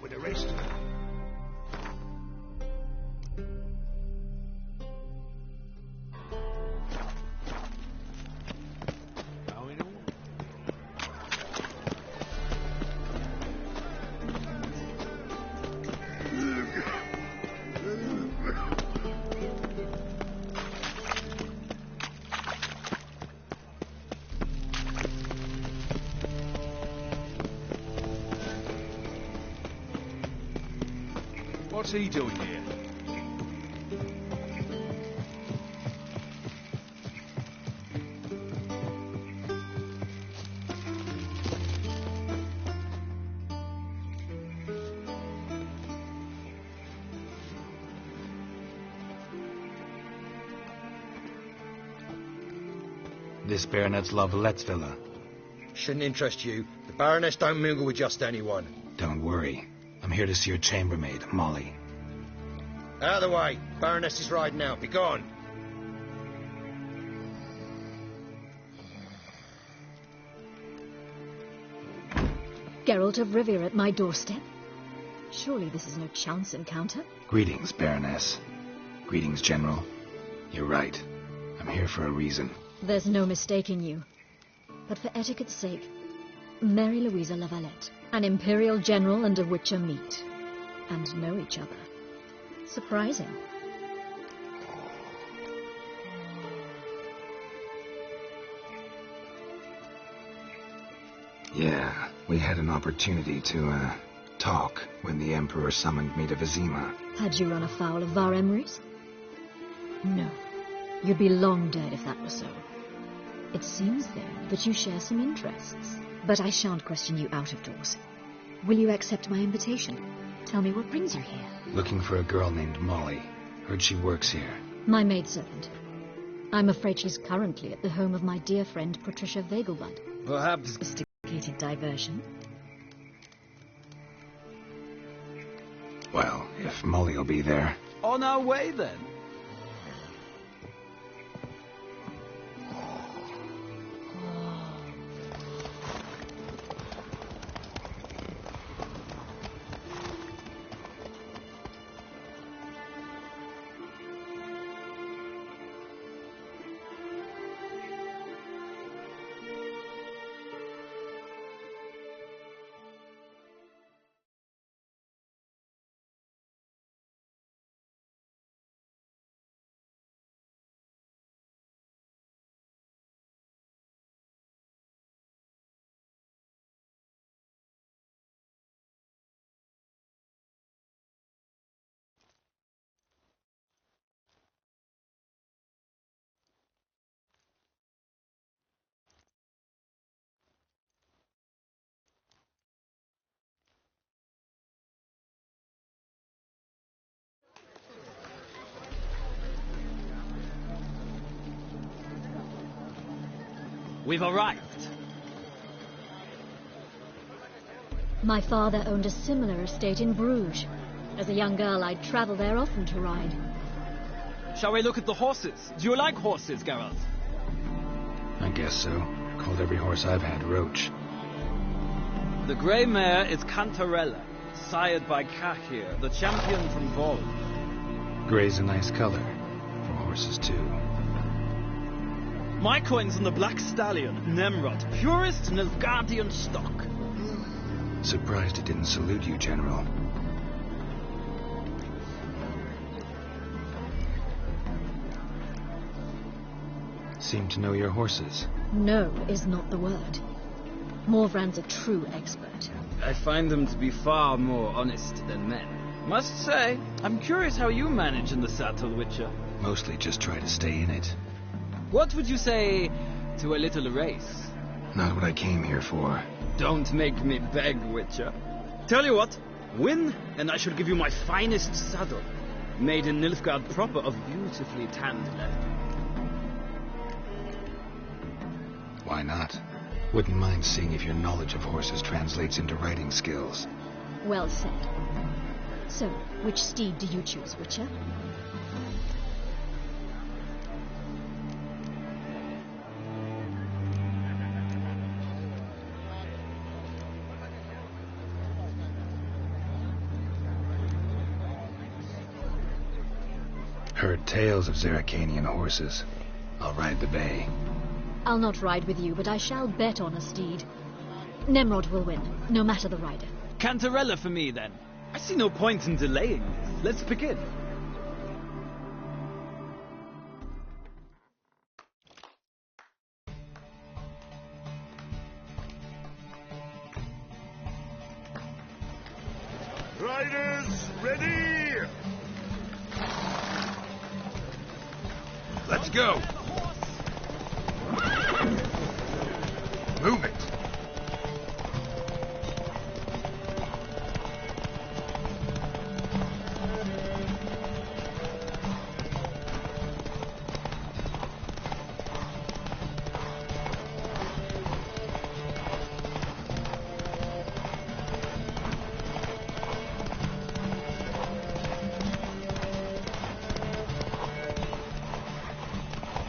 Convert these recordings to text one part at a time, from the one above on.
with the rest. What's he doing here? This Baronet's La Vallette's villa. Shouldn't interest you. The Baroness don't mingle with just anyone. Don't worry. I'm here to see your chambermaid, Molly. Out of the way. Baroness is riding out. Be gone. Geralt of Rivia at my doorstep? Surely this is no chance encounter? Greetings, Baroness. Greetings, General. You're right. I'm here for a reason. There's no mistaking you. But for etiquette's sake, Mary Louisa La Valette, an Imperial General and a Witcher meet. And know each other. Surprising. Yeah, we had an opportunity to, talk when the Emperor summoned me to Vizima. Had you run afoul of Var Emrys? No. You'd be long dead if that were so. It seems, though, that you share some interests. But I shan't question you out of doors. Will you accept my invitation? Tell me what brings you here. Looking for a girl named Molly. Heard she works here. My maidservant. I'm afraid she's currently at the home of my dear friend Patricia Vegelbud. Perhaps. Sophisticated diversion. Well, if Molly'll be there. On our way, then. We've arrived. My father owned a similar estate in Bruges. As a young girl, I'd travel there often to ride. Shall we look at the horses? Do you like horses, Geralt? I guess so. Called every horse I've had Roach. The grey mare is Cantarella, sired by Cahir, the champion from Vol. Grey's a nice color. For horses, too. My coin's on the black stallion, Nemrod, purest Nilfgaardian stock. Surprised it didn't salute you, General. Seem to know your horses. No is not the word. Morvran's a true expert. I find them to be far more honest than men. Must say, I'm curious how you manage in the saddle, Witcher. Mostly just try to stay in it. What would you say to a little race? Not what I came here for. Don't make me beg, Witcher. Tell you what, win, and I shall give you my finest saddle. Made in Nilfgaard proper of beautifully tanned leather. Why not? Wouldn't mind seeing if your knowledge of horses translates into riding skills. Well said. So, which steed do you choose, Witcher? Heard tales of Zeracanian horses. I'll ride the bay. I'll not ride with you, but I shall bet on a steed. Nemrod will win, no matter the rider. Cantarella for me, then. I see no point in delaying this. Let's begin. Riders, ready! Let's go! Move it!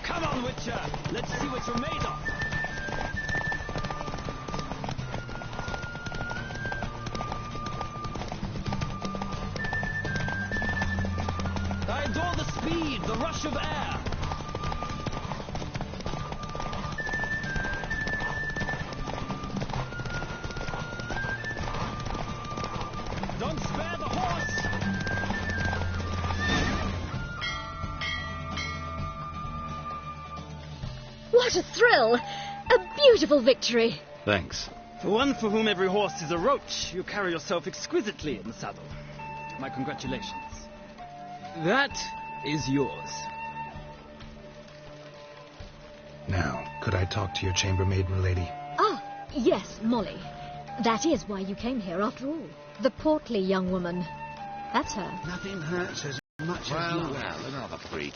Come on, Witcher! Let's see what you're made of! I adore the speed, the rush of air! Don't spare the horse! What a thrill! A beautiful victory! Thanks. For one for whom every horse is a roach, you carry yourself exquisitely in the saddle. My congratulations. That is yours. Now, could I talk to your chambermaid, milady? Ah, yes, Molly. That is why you came here after all. The portly young woman. That's her. Nothing hurts as much as love. Well, another freak.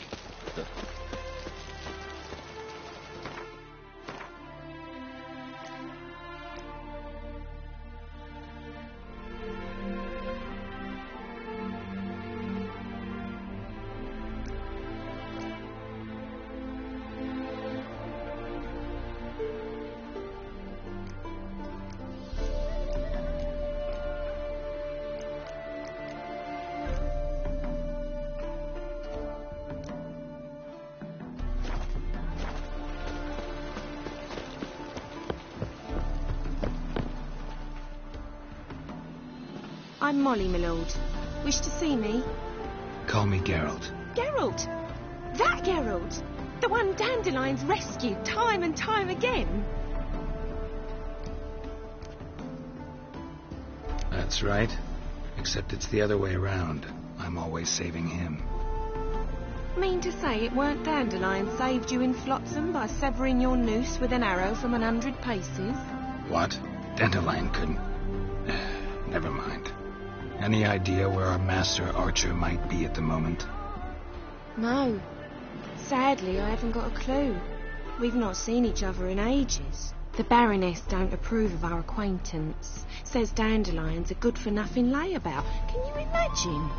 I'm Molly, my lord. Wish to see me? Call me Geralt. Geralt! That Geralt! The one Dandelion's rescued time and time again. That's right. Except it's the other way around. I'm always saving him. Mean to say it weren't Dandelion saved you in Flotsam by severing your noose with an arrow from 100 paces? What? Dandelion couldn't... Never mind. Any idea where our master archer might be at the moment? No. Sadly, I haven't got a clue. We've not seen each other in ages. The Baroness don't approve of our acquaintance. Says Dandelion's a good-for-nothing layabout. Can you imagine?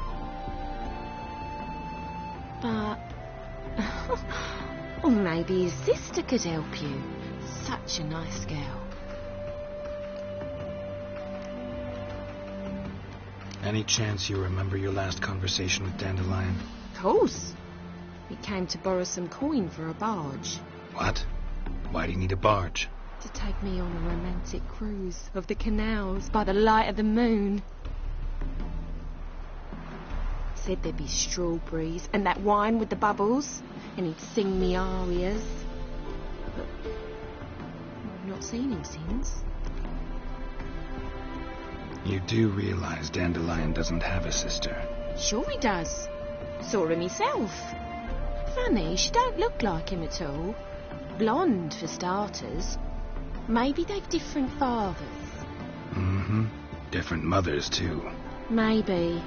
But... or maybe his sister could help you. Such a nice girl. Any chance you remember your last conversation with Dandelion? Of course. We came to borrow some coin for a barge. What? Why do you need a barge? To take me on a romantic cruise of the canals by the light of the moon. Said there'd be strawberries and that wine with the bubbles, and he'd sing me arias. But I've not seen him since. You do realize Dandelion doesn't have a sister? Sure he does. Saw her myself. Funny, she don't look like him at all. Blonde, for starters. Maybe they've different fathers. Mm-hmm. Different mothers, too. Maybe.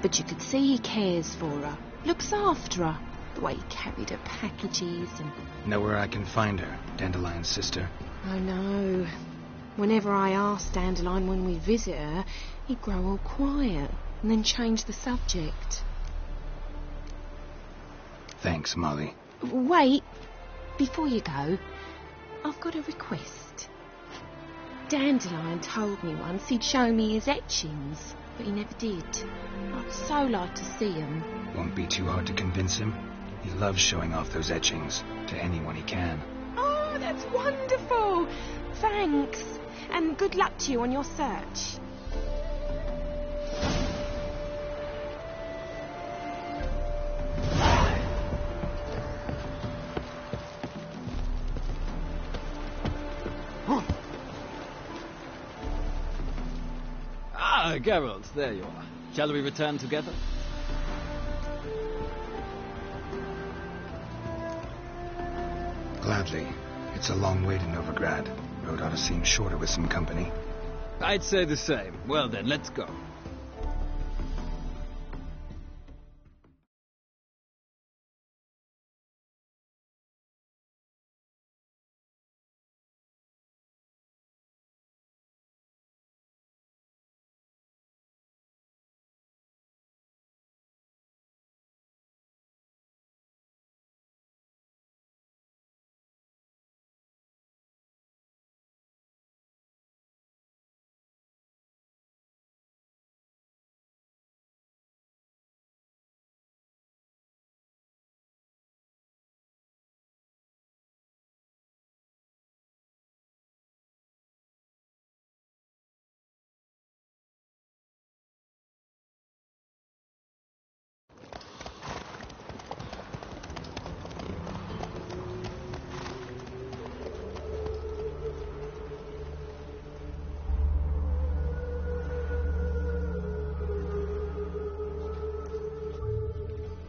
But you could see he cares for her. Looks after her. The way he carried her packages and... Know where I can find her, Dandelion's sister? I know. Whenever I ask Dandelion when we visit her, he'd grow all quiet and then change the subject. Thanks, Molly. Wait. Before you go, I've got a request. Dandelion told me once he'd show me his etchings. but he never did. I'd so like to see him. Won't be too hard to convince him. He loves showing off those etchings to anyone he can. Oh, that's wonderful. Thanks. And good luck to you on your search. Ah, Geralt, there you are. Shall we return together? Gladly. It's a long way to Novigrad. Road ought to seem shorter with some company. I'd say the same. Well then, let's go.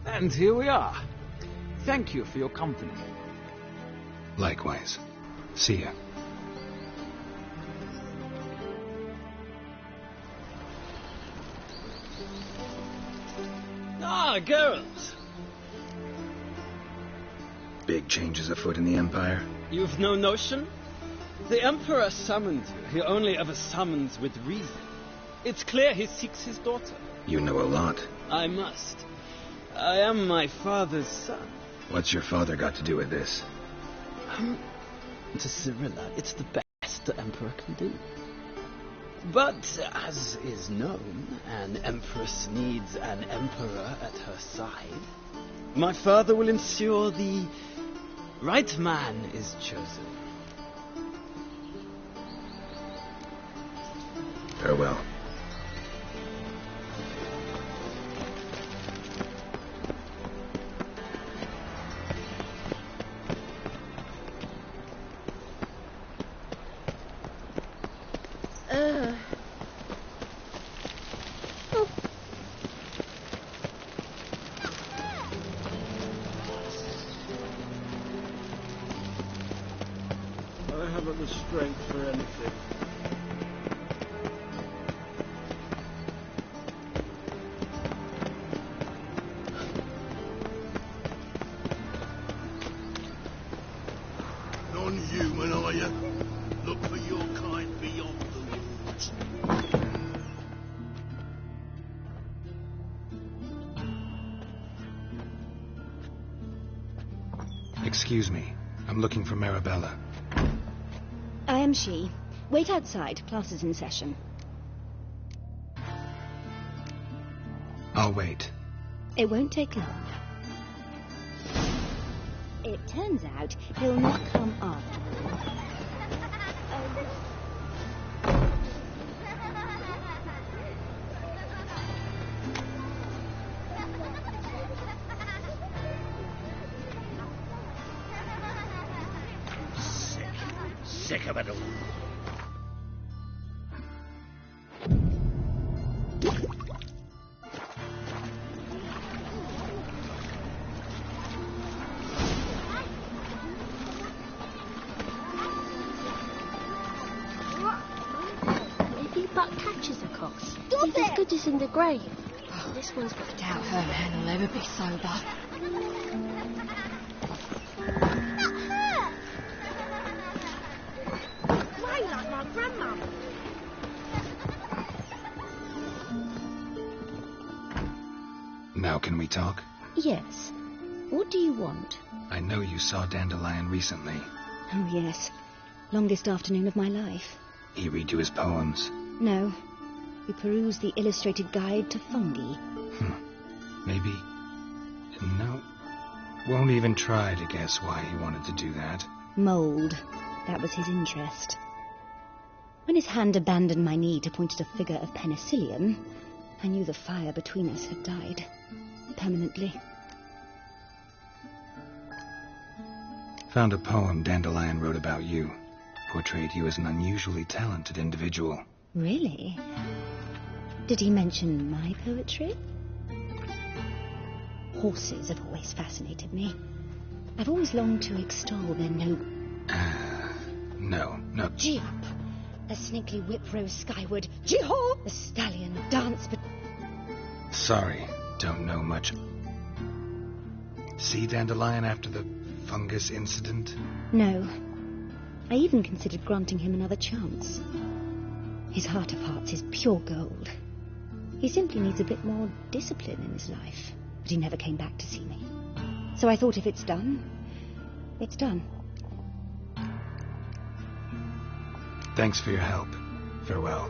And here we are. Thank you for your company. Likewise. See ya. Ah, Geralt. Big changes afoot in the Empire. You've no notion? The Emperor summoned you. He only ever summons with reason. It's clear he seeks his daughter. You know a lot. I must. I am my father's son. What's your father got to do with this? To Cirilla, it's the best the Emperor can do. But, as is known, an Empress needs an Emperor at her side. My father will ensure the right man is chosen. Farewell. I haven't the strength for anything. Non-human, are you? Look for your kind beyond the woods. Excuse me. I'm looking for Marabella. I am she. Wait outside. Class is in session. I'll wait. It won't take long. It turns out he'll not come after all. Sick of it all. Maybe Buck catches a cock. He's as good as in the grave. Oh, this one's worked out. Her man will ever be sober. Like my grandmum. Now can we talk? Yes. What do you want? I know you saw Dandelion recently. Oh, yes. Longest afternoon of my life. He read you his poems. No. We perused the illustrated guide to fungi. Maybe. No. Won't even try to guess why he wanted to do that. Mould. That was his interest. When his hand abandoned my knee to point at a figure of penicillium, I knew the fire between us had died. Permanently. Found a poem Dandelion wrote about you. Portrayed you as an unusually talented individual. Really? Did he mention my poetry? Horses have always fascinated me. I've always longed to extol their noble... No. Gee up! The snakely whip rose skyward. Gee-haw! The stallion danced, but... Sorry, don't know much. See Dandelion after the fungus incident? No. I even considered granting him another chance. His heart of hearts is pure gold. He simply needs a bit more discipline in his life. But he never came back to see me. So I thought if it's done, it's done. Thanks for your help. Farewell.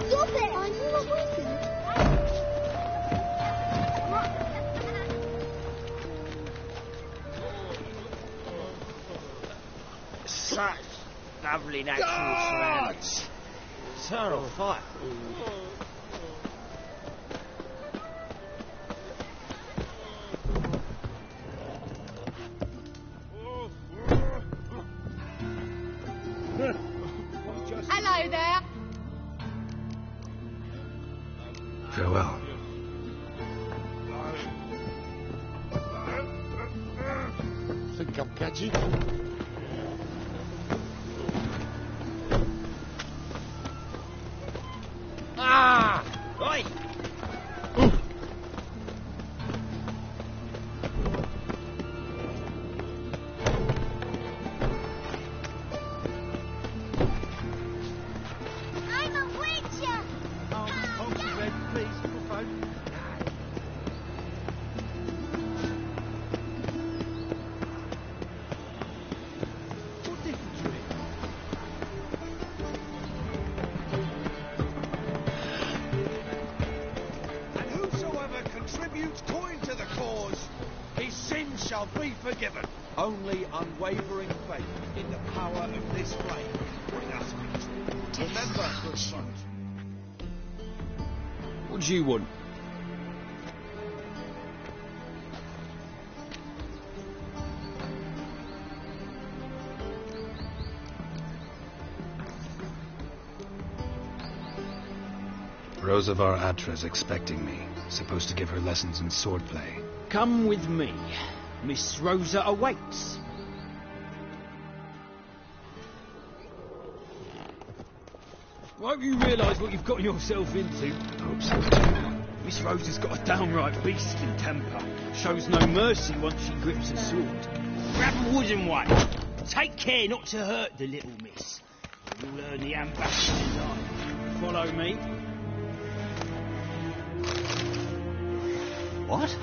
Stop it! I'm not waiting. Such lovely natural surroundings. Eternal fire. Hello there. Farewell. Think I'm catchy? Ah! Oi! I'm a witcher. And whosoever contributes coin to the cause, his sins shall be forgiven. Only unwavering faith in the power of this flame bring us victory. Remember, good friend. What do you want? Rosavar Atra's expecting me. Supposed to give her lessons in swordplay. Come with me. Miss Rosa awaits. Won't you realise what you've got yourself into? Hope so too. Miss Rosa's got a downright beastly temper. Shows no mercy once she grips a sword. Grab a wooden one. Take care not to hurt the little miss. You'll earn the ambassador's eye. Follow me. What?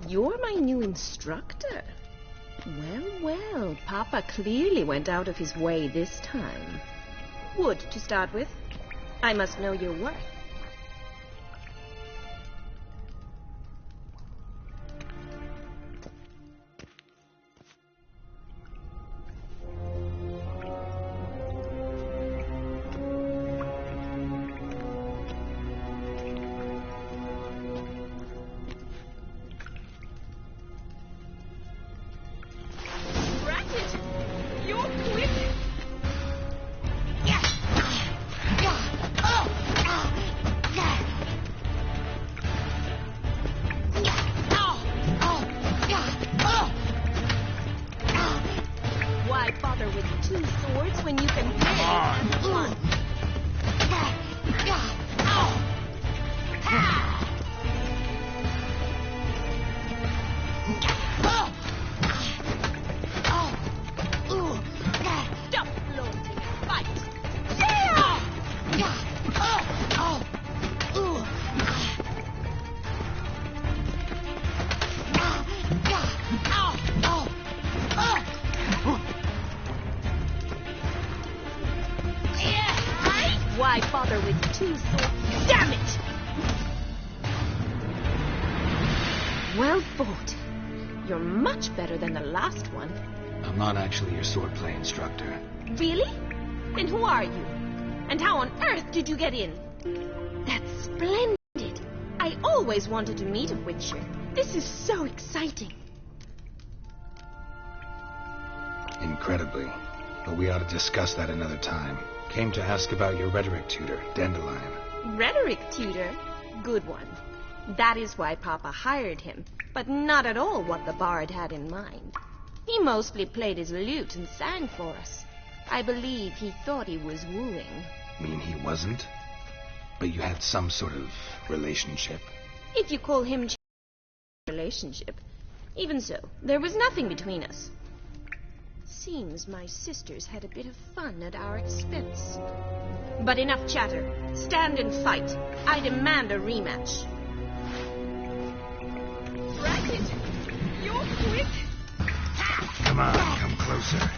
You're my new instructor. Well, Papa clearly went out of his way this time. Wood, to start with. I must know your worth. Rapid! You're quick! two swords. Damn it! Well fought. You're much better than the last one. I'm not actually your swordplay instructor. Really? And who are you? And how on earth did you get in? That's splendid. I always wanted to meet a Witcher. This is so exciting. Incredibly. But we ought to discuss that another time. Came to ask about your rhetoric tutor, Dandelion. Rhetoric tutor? Good one. That is why Papa hired him, but not at all what the bard had in mind. He mostly played his lute and sang for us. I believe he thought he was wooing. Mean he wasn't? But you had some sort of relationship? If you call him relationship. Even so, there was nothing between us. Seems my sisters had a bit of fun at our expense. But enough chatter. Stand and fight. I demand a rematch. Racket! You're quick! Come on, come closer.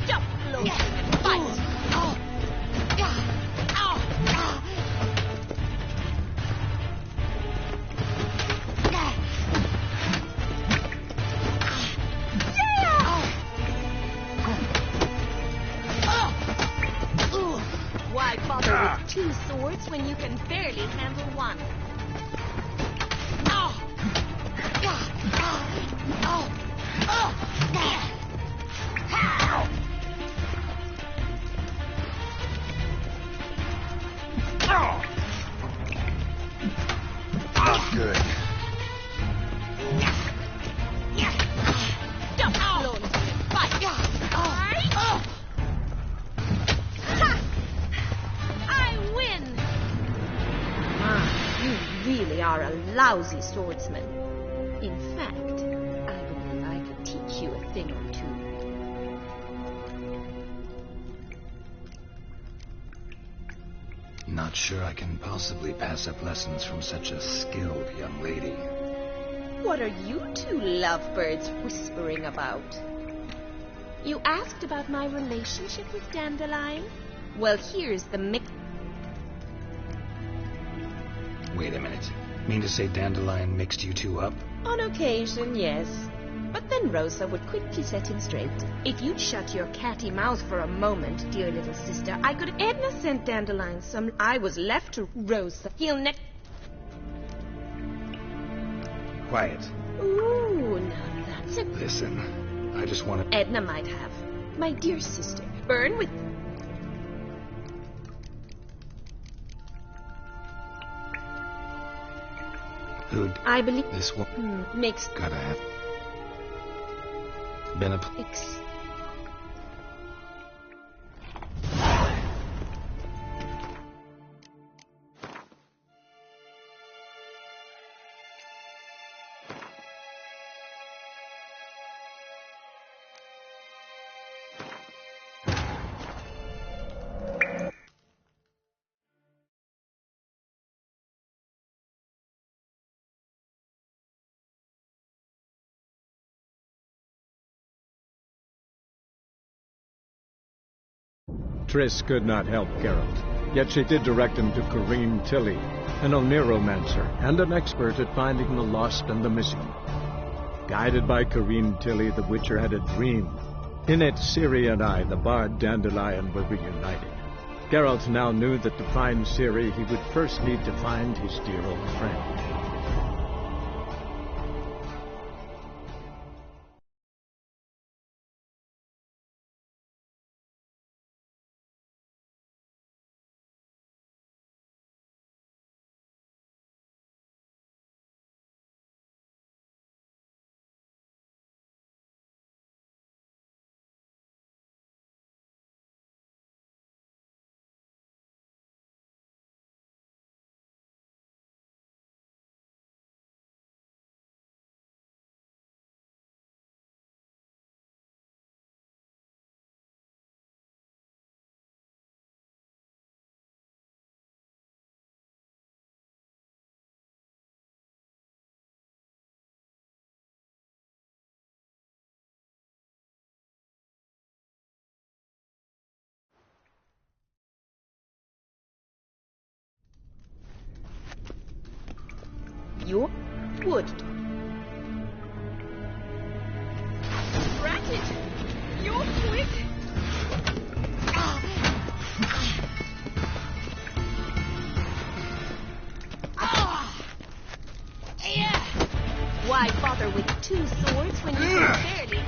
Stop floating and fight! Why bother with two swords when you can barely handle one? Not good. Stop floating and fight! I win! You really are a lousy swordsman. In fact, I believe I could teach you a thing or two. Not sure I can possibly pass up lessons from such a skilled young lady. What are you two lovebirds whispering about? You asked about my relationship with Dandelion? Well, here's the Wait a minute. Mean to say Dandelion mixed you two up? On occasion, yes. But then Rosa would quickly set him straight. If you'd shut your catty mouth for a moment, dear little sister, I could... Edna sent Dandelion some... I was left to Rosa. He'll Quiet. Ooh, now that's a... Listen, I just want to... Edna might have. My dear sister, burn with... Who'd... I believe... This one... Makes... Gotta have... Been a... Triss could not help Geralt, yet she did direct him to Corrine Tilly, an oneiromancer and an expert at finding the lost and the missing. Guided by Corrine Tilly, the Witcher had a dream. In it, Ciri and I, the bard Dandelion, were reunited. Geralt now knew that to find Ciri, he would first need to find his dear old friend. You're wood. Ratted! You're quick! Why bother with two swords when you can barely